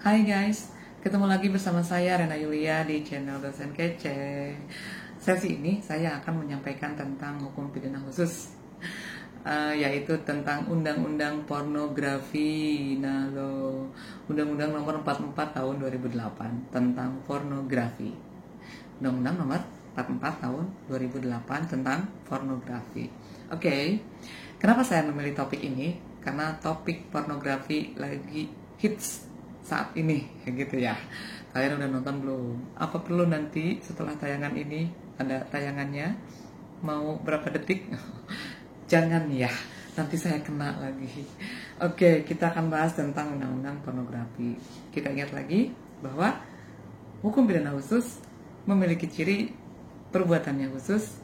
Hai guys, ketemu lagi bersama saya Rena Yulia di channel Dosen Kece. Sesi ini saya akan menyampaikan tentang hukum pidana khusus, yaitu tentang Undang-Undang Pornografi. Nah lo, Undang-Undang nomor 44 tahun 2008 tentang pornografi. Undang-Undang nomor 44 tahun 2008 tentang pornografi. Oke, kenapa saya memilih topik ini? Karena topik pornografi lagi hits saat ini, gitu ya. Kalian udah nonton belum? Apa perlu nanti setelah tayangan ini ada tayangannya? Mau berapa detik? Jangan ya, nanti saya kena lagi. Oke, kita akan bahas tentang undang-undang pornografi. Kita ingat lagi bahwa hukum pidana khusus memiliki ciri perbuatannya khusus,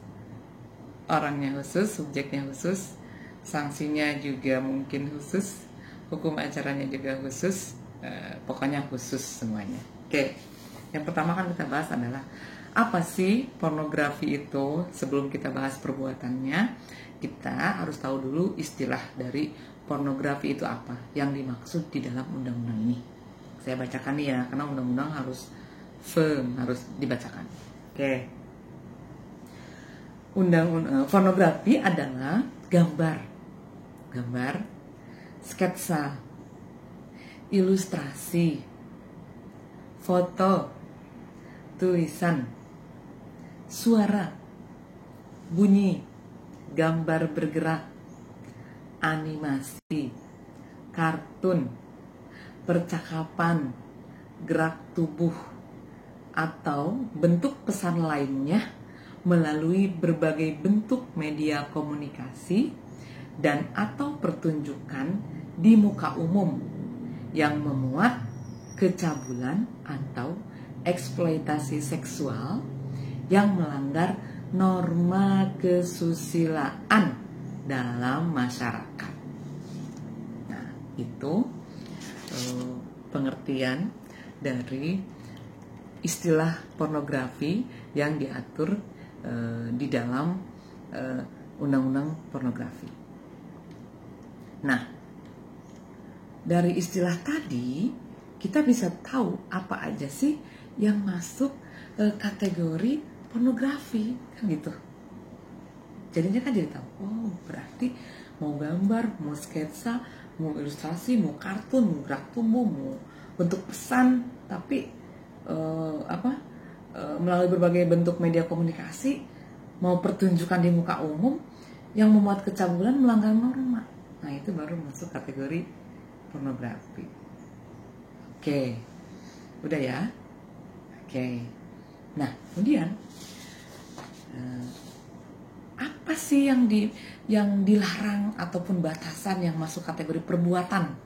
orangnya khusus, subjeknya khusus, sanksinya juga mungkin khusus, hukum acaranya juga khusus. Pokoknya khusus semuanya. Oke, yang pertama kan kita bahas adalah apa sih pornografi itu. Sebelum kita bahas perbuatannya, kita harus tahu dulu istilah dari pornografi itu apa yang dimaksud di dalam undang-undang ini. Saya bacakan nih ya, karena undang-undang harus firm, harus dibacakan. Oke, pornografi adalah gambar, sketsa, ilustrasi, foto, tulisan, suara, bunyi, gambar bergerak, animasi, kartun, percakapan, gerak tubuh, atau bentuk pesan lainnya melalui berbagai bentuk media komunikasi dan atau pertunjukan di muka umum yang memuat kecabulan atau eksploitasi seksual yang melanggar norma kesusilaan dalam masyarakat. Nah, itu pengertian dari istilah pornografi yang diatur di dalam undang-undang pornografi. Nah, dari istilah tadi kita bisa tahu apa aja sih yang masuk kategori pornografi, kan gitu. Jadinya kan jadi tahu, oh berarti mau gambar, mau sketsa, mau ilustrasi, mau kartun, mau gerak tubuh, mau bentuk pesan, tapi melalui berbagai bentuk media komunikasi, mau pertunjukan di muka umum yang memuat kecabulan melanggar norma. Nah itu baru masuk kategori pornografi. Oke, udah ya. Oke, nah kemudian apa sih yang dilarang ataupun batasan yang masuk kategori perbuatan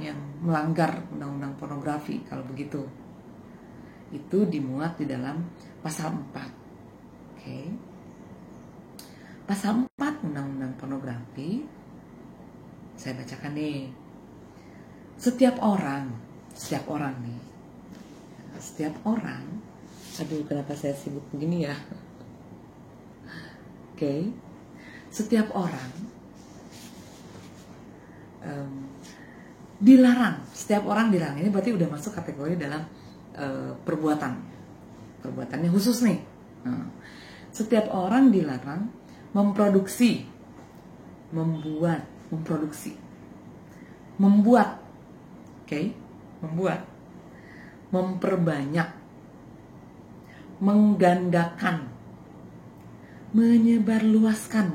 yang melanggar undang-undang pornografi? Kalau begitu, itu dimuat di dalam pasal 4. Oke, pasal 4 undang-undang pornografi. Saya bacakan nih. Setiap orang nih. Setiap orang. Aduh, kenapa saya sibuk begini ya? Oke. Setiap orang dilarang. Setiap orang dilarang. Ini berarti udah masuk kategori dalam perbuatan. Perbuatannya khusus nih. Nah, setiap orang dilarang memproduksi, membuat, memperbanyak, menggandakan, menyebarluaskan,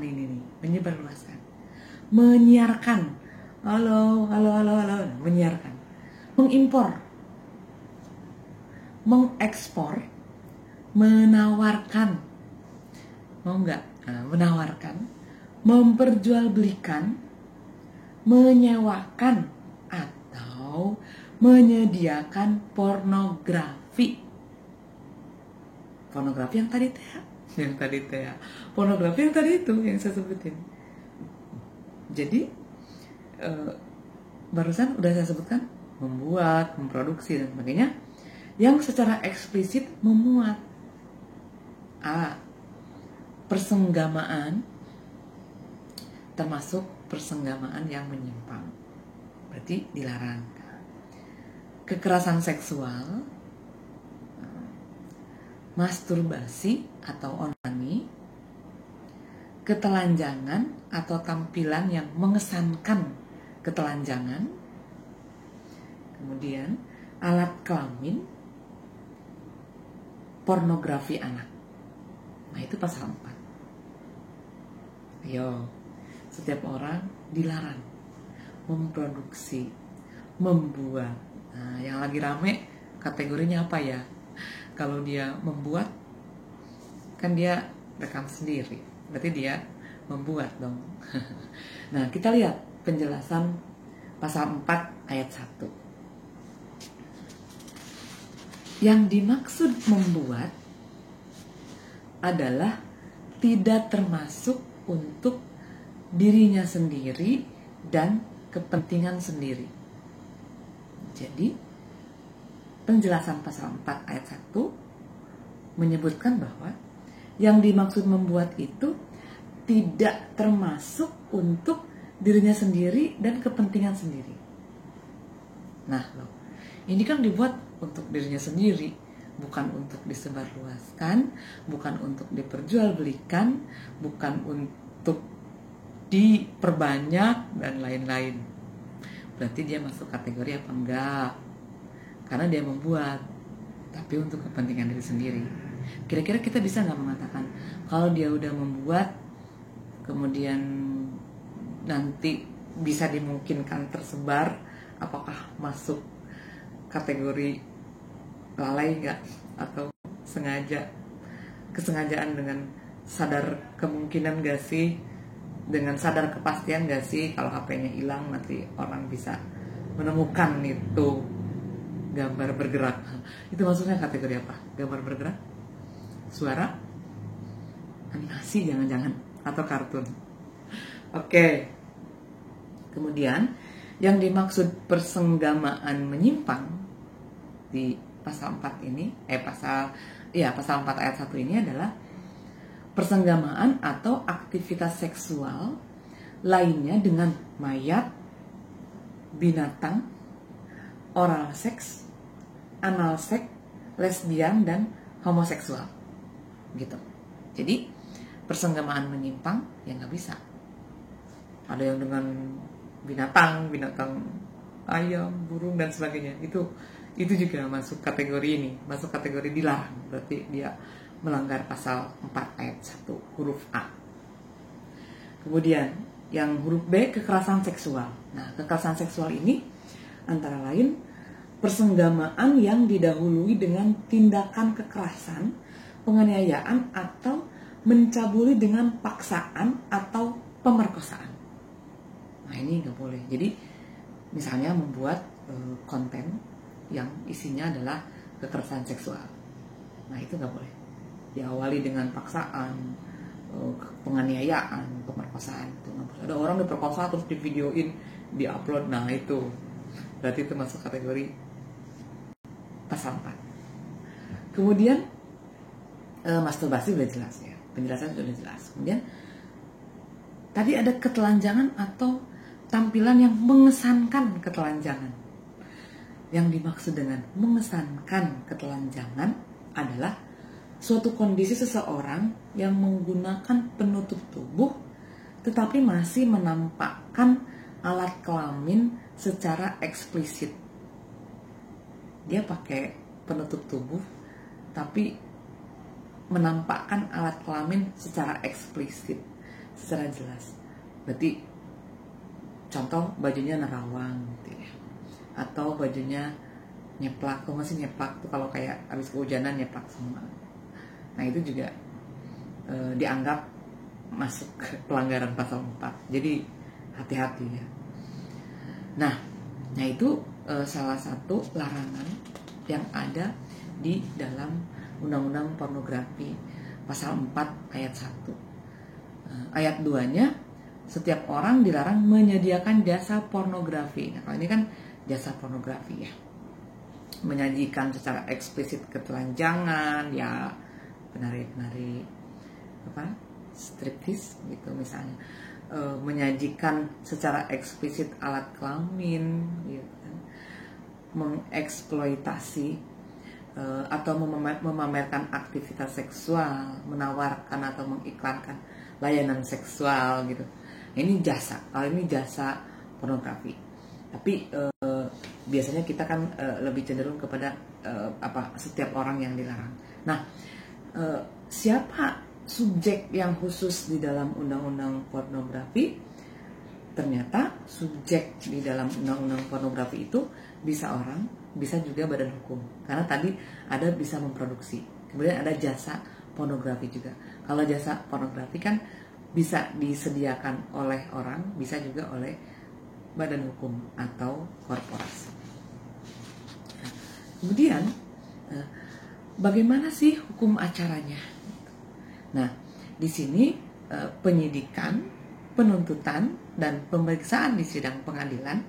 menyiarkan, menyiarkan, mengimpor, mengekspor, menawarkan, menawarkan, memperjualbelikan, menyewakan, atau menyediakan pornografi. Pornografi yang tadi pornografi yang tadi itu yang saya sebutin. Jadi barusan udah saya sebutkan membuat, memproduksi dan sebagainya yang secara eksplisit memuat persenggamaan, termasuk persenggamaan yang menyimpang, berarti dilarang. kekerasan seksual, masturbasi atau onani, ketelanjangan atau tampilan yang mengesankan ketelanjangan, kemudian alat kelamin, pornografi anak. Nah, itu pasal 4. Ayo, setiap orang dilarang memproduksi, membuat. Nah, yang lagi rame kategorinya apa ya? Kalau dia membuat, kan dia rekam sendiri, berarti dia membuat dong. Nah, kita lihat penjelasan pasal 4 ayat 1. Yang dimaksud membuat adalah tidak termasuk untuk dirinya sendiri dan kepentingan sendiri. Jadi, penjelasan pasal 4 ayat 1 menyebutkan bahwa yang dimaksud membuat itu tidak termasuk untuk dirinya sendiri dan kepentingan sendiri. Nah, loh, ini kan dibuat untuk dirinya sendiri, bukan untuk disebarluaskan, bukan untuk diperjualbelikan, bukan untuk diperbanyak dan lain-lain. Berarti dia masuk kategori apa enggak? Karena dia membuat, tapi untuk kepentingan diri sendiri. Kira-kira kita bisa nggak mengatakan kalau dia udah membuat, kemudian nanti bisa dimungkinkan tersebar, apakah masuk kategori lalai nggak, atau kesengajaan dengan sadar kemungkinan nggak sih, dengan sadar kepastian nggak sih kalau HP-nya hilang nanti orang bisa menemukan itu gambar bergerak. Itu maksudnya kategori apa? Gambar bergerak? Suara? Animasi jangan-jangan? Atau kartun? Oke. Kemudian yang dimaksud persenggamaan menyimpang di pasal 4 ini, pasal 4 ayat 1 ini adalah persenggamaan atau aktivitas seksual lainnya dengan mayat, binatang, oral seks, anal seks, lesbian, dan homoseksual. Gitu. Jadi persenggamaan menyimpang ya nggak bisa. Ada yang dengan binatang ayam, burung, dan sebagainya. Itu juga masuk kategori ini, masuk kategori dilarang. Berarti dia melanggar pasal 4 ayat 1 huruf A. Kemudian yang huruf B, kekerasan seksual. Nah, kekerasan seksual ini antara lain persenggamaan yang didahului dengan tindakan kekerasan, penganiayaan, atau mencabuli dengan paksaan atau pemerkosaan. Nah, ini nggak boleh. Jadi misalnya membuat konten yang isinya adalah kekerasan seksual. Nah, itu nggak boleh. Diawali dengan paksaan, penganiayaan, pemerkosaan. Itu nggak boleh. Ada orang diperkosa terus divideoin, diupload. Nah, itu berarti itu masuk kategori pasal 4. Kemudian masturbasi udah jelas ya, penjelasan sudah jelas. Kemudian tadi ada ketelanjangan atau tampilan yang mengesankan ketelanjangan. Yang dimaksud dengan mengesankan ketelanjangan adalah suatu kondisi seseorang yang menggunakan penutup tubuh tetapi masih menampakkan alat kelamin secara eksplisit. Dia pakai penutup tubuh tapi menampakkan alat kelamin secara eksplisit, secara jelas. Berarti contoh bajunya nerawang gitu ya. Atau bajunya nyeplak, tuh masih nyeplak tuh kalau kayak habis kehujanan nyeplak semua. Nah, itu juga dianggap masuk ke pelanggaran pasal 4. Jadi hati-hati ya. Nah itu salah satu larangan yang ada di dalam Undang-Undang Pornografi pasal 4 ayat 1. Ayat 2-nya, setiap orang dilarang menyediakan jasa pornografi. Nah, kalau ini kan jasa pornografi ya, menyajikan secara eksplisit ketelanjangan, ya penari-penari striptease gitu misalnya, menyajikan secara eksplisit alat kelamin gitu kan. mengeksploitasi atau memamerkan aktivitas seksual, menawarkan atau mengiklankan layanan seksual gitu. Ini jasa, kalau ini jasa pornografi. Tapi biasanya kita kan lebih cenderung kepada setiap orang yang dilarang. Nah, siapa subjek yang khusus di dalam undang-undang pornografi? Ternyata subjek di dalam undang-undang pornografi itu bisa orang, bisa juga badan hukum. Karena tadi ada bisa memproduksi, kemudian ada jasa pornografi juga. Kalau jasa pornografi kan bisa disediakan oleh orang, bisa juga oleh badan hukum atau korporasi. Nah, kemudian bagaimana sih hukum acaranya? Nah, di sini penyidikan, penuntutan, dan pemeriksaan di sidang pengadilan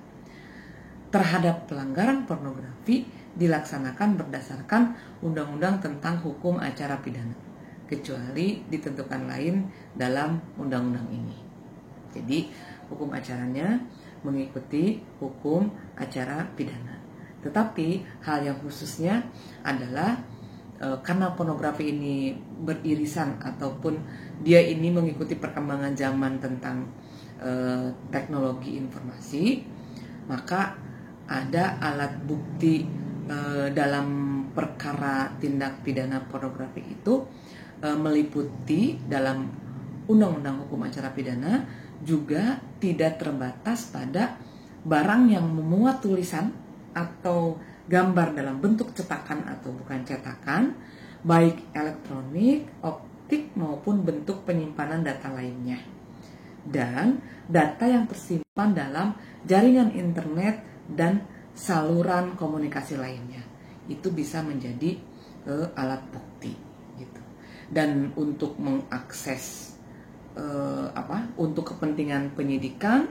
terhadap pelanggaran pornografi dilaksanakan berdasarkan undang-undang tentang hukum acara pidana, kecuali ditentukan lain dalam undang-undang ini. Jadi, hukum acaranya mengikuti hukum acara pidana. Tetapi hal yang khususnya adalah karena pornografi ini beririsan ataupun dia ini mengikuti perkembangan zaman tentang teknologi informasi, maka ada alat bukti dalam perkara tindak pidana pornografi itu meliputi dalam undang-undang hukum acara pidana juga tidak terbatas pada barang yang memuat tulisan atau gambar dalam bentuk cetakan atau bukan cetakan, baik elektronik, optik maupun bentuk penyimpanan data lainnya. Dan data yang tersimpan dalam jaringan internet dan saluran komunikasi lainnya itu bisa menjadi alat bukti gitu. Dan untuk mengakses untuk kepentingan penyidikan,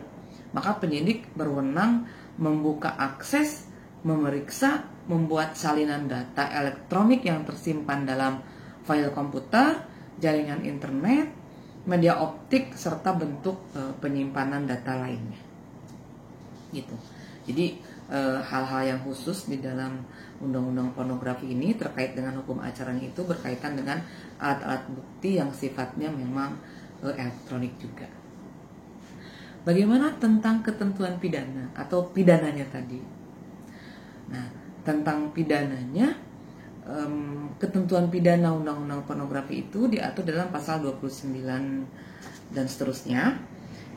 maka penyidik berwenang membuka akses, memeriksa, membuat salinan data elektronik yang tersimpan dalam file komputer, jaringan internet, media optik, serta bentuk penyimpanan data lainnya. Gitu. Jadi hal-hal yang khusus di dalam undang-undang pornografi ini terkait dengan hukum acaranya itu berkaitan dengan alat-alat bukti yang sifatnya memang elektronik juga. Bagaimana tentang ketentuan pidana atau pidananya tadi? Nah, tentang pidananya, ketentuan pidana undang-undang pornografi itu diatur dalam pasal 29 dan seterusnya.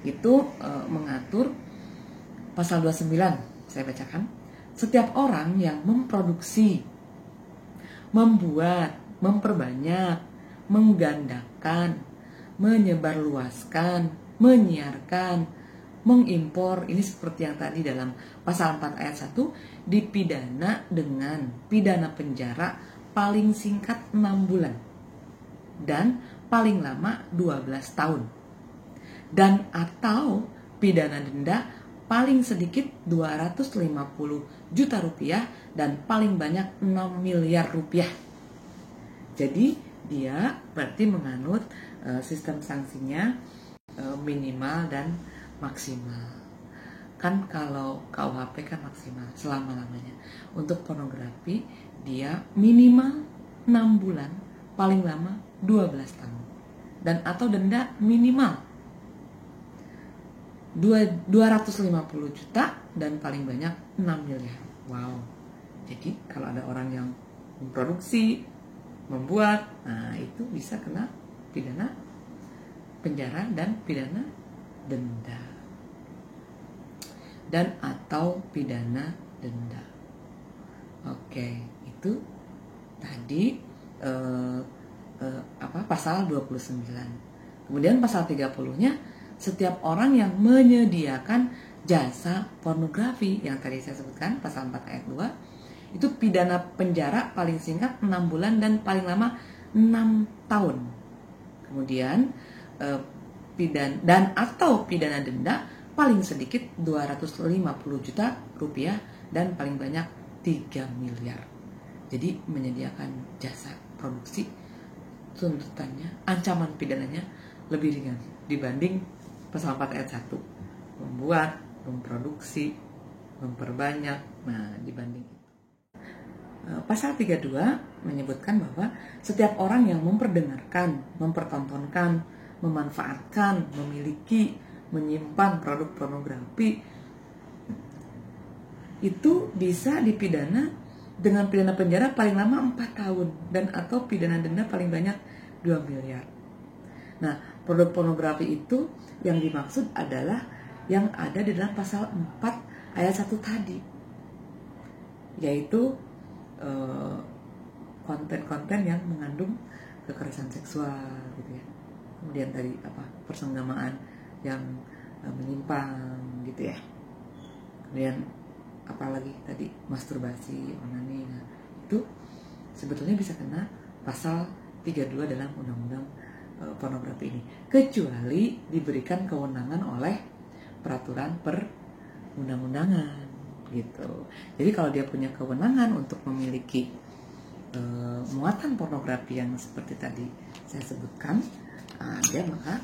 Itu mengatur pasal 29, saya bacakan. Setiap orang yang memproduksi, membuat, memperbanyak, menggandakan, menyebarluaskan, menyiarkan, mengimpor, ini seperti yang tadi dalam pasal 4 ayat 1, dipidana dengan pidana penjara paling singkat 6 bulan dan paling lama 12 tahun, dan atau pidana denda paling sedikit 250 juta rupiah dan paling banyak 6 miliar rupiah. Jadi dia berarti menganut sistem sanksinya minimal dan maksimal. Kan kalau KUHP kan maksimal selama-lamanya. Untuk pornografi dia minimal 6 bulan, paling lama 12 tahun. Dan atau denda minimal 250 juta dan paling banyak 6 miliar. Wow. Jadi kalau ada orang yang memproduksi, membuat, nah itu bisa kena pidana penjara dan pidana denda. Dan atau pidana denda. Oke, itu tadi pasal 29. Kemudian pasal 30-nya, setiap orang yang menyediakan jasa pornografi yang tadi saya sebutkan pasal 4 ayat 2 itu pidana penjara paling singkat 6 bulan dan paling lama 6 tahun. Kemudian dan atau pidana denda paling sedikit 250 juta rupiah dan paling banyak 3 miliar. Jadi menyediakan jasa produksi, tuntutannya, ancaman pidananya lebih ringan dibanding pasal 4 ayat 1. Membuat, memproduksi, memperbanyak, Nah, dibanding itu. Pasal 32 menyebutkan bahwa setiap orang yang memperdengarkan, mempertontonkan, memanfaatkan, memiliki, menyimpan produk pornografi itu bisa dipidana dengan pidana penjara paling lama 4 tahun dan atau pidana denda paling banyak 2 miliar. Nah, produk pornografi itu yang dimaksud adalah yang ada di dalam pasal 4 ayat 1 tadi, yaitu konten-konten yang mengandung kekerasan seksual gitu ya. Kemudian tadi persenggamaan yang menyimpang gitu ya. Kemudian apalagi tadi masturbasi, onani. Nah, itu sebetulnya bisa kena pasal 32 dalam undang-undang pornografi ini, kecuali diberikan kewenangan oleh peraturan perundang-undangan gitu. Jadi kalau dia punya kewenangan untuk memiliki muatan pornografi yang seperti tadi saya sebutkan, dia maka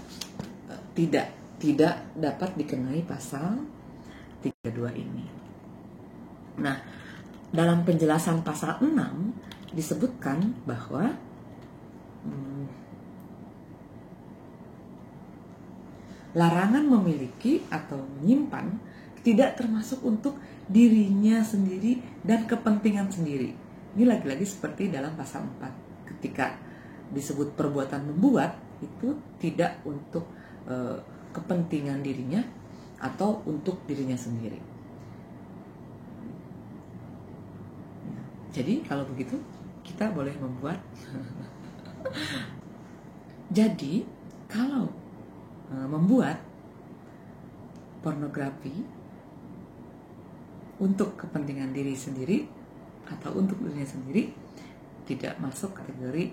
tidak dapat dikenai pasal 32 ini. Nah, dalam penjelasan pasal 6 disebutkan bahwa larangan memiliki atau menyimpan tidak termasuk untuk dirinya sendiri dan kepentingan sendiri. Ini lagi-lagi seperti dalam pasal 4 ketika disebut perbuatan membuat itu tidak untuk kepentingan dirinya atau untuk dirinya sendiri. Jadi kalau begitu kita boleh membuat. Jadi kalau membuat pornografi untuk kepentingan diri sendiri atau untuk dirinya sendiri tidak masuk kategori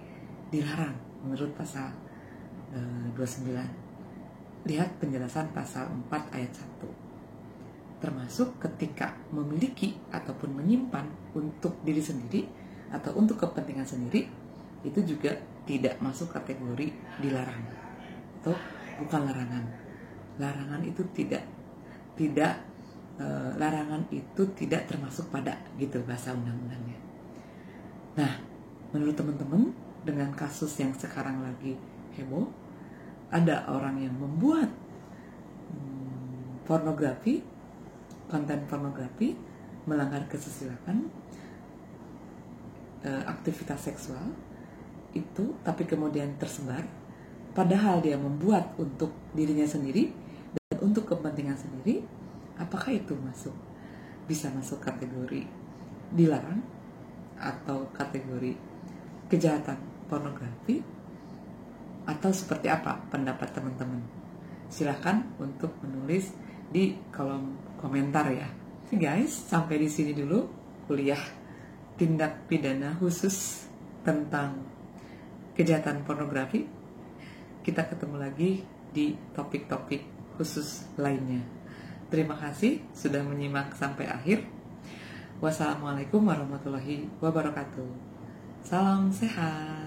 dilarang menurut pasal 29. Lihat penjelasan pasal 4 ayat 1. Termasuk ketika memiliki ataupun menyimpan untuk diri sendiri atau untuk kepentingan sendiri, itu juga tidak masuk kategori dilarang atau bukan larangan. Larangan itu tidak larangan itu tidak termasuk pada gitu bahasa undang-undangnya. Nah, menurut teman-teman dengan kasus yang sekarang lagi heboh, ada orang yang membuat pornografi, konten pornografi, melanggar kesusilaan, aktivitas seksual itu, tapi kemudian tersebar, padahal dia membuat untuk dirinya sendiri dan untuk kepentingan sendiri. Apakah itu bisa masuk kategori dilarang atau kategori kejahatan pornografi, atau seperti apa pendapat teman-teman? Silahkan untuk menulis di kolom komentar ya. Guys, sampai di sini dulu kuliah tindak pidana khusus tentang kejahatan pornografi. Kita ketemu lagi di topik-topik khusus lainnya. Terima kasih sudah menyimak sampai akhir. Wassalamualaikum warahmatullahi wabarakatuh. Salam sehat.